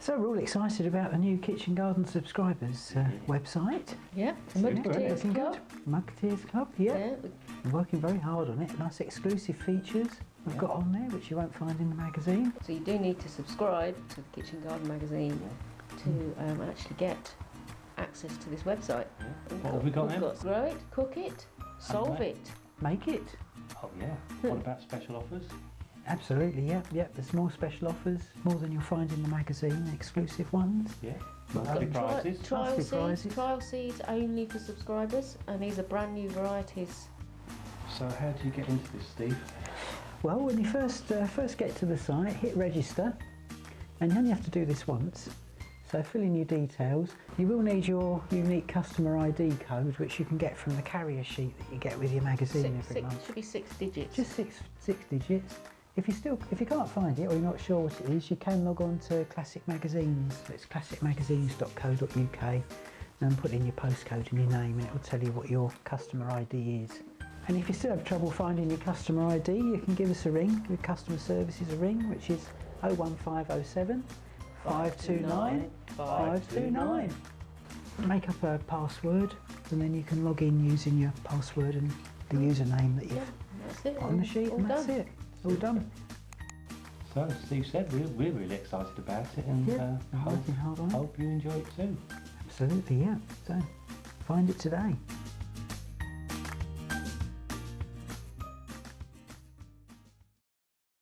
So we're all excited about the new Kitchen Garden subscribers website. Yeah, Mudketeers Club. Mudketeers Club, yeah. We're working very hard on it. Nice exclusive features we've got on there, which you won't find in the magazine. So you do need to subscribe to the Kitchen Garden magazine to actually get access to this website. What have we got We've got grow it, cook it, solve it. Make it. Oh yeah. What about special offers? Absolutely, yeah. There's more special offers, more than you'll find in the magazine, exclusive ones. Yeah. Lovely prices. Trial seeds only for subscribers, and these are brand new varieties. So how do you get into this, Steve? Well, when you first get to the site, hit register, and you only have to do this once. So fill in your details. You will need your unique customer ID code, which you can get from the carrier sheet that you get with your magazine every month. Should be 6 digits. Just six digits. If you can't find it or you're not sure what it is, you can log on to Classic Magazines. It's classicmagazines.co.uk and put in your postcode and your name, and it will tell you what your customer ID is. And if you still have trouble finding your customer ID, you can give us a ring, give customer services a ring, which is 01507 529 529. Make up a password, and then you can log in using your password and the username that you've put on the sheet, and that's it. All done. So as Steve said, we're really excited about it, and working hard on it. hope you enjoy it too. Absolutely, yeah. So find it today.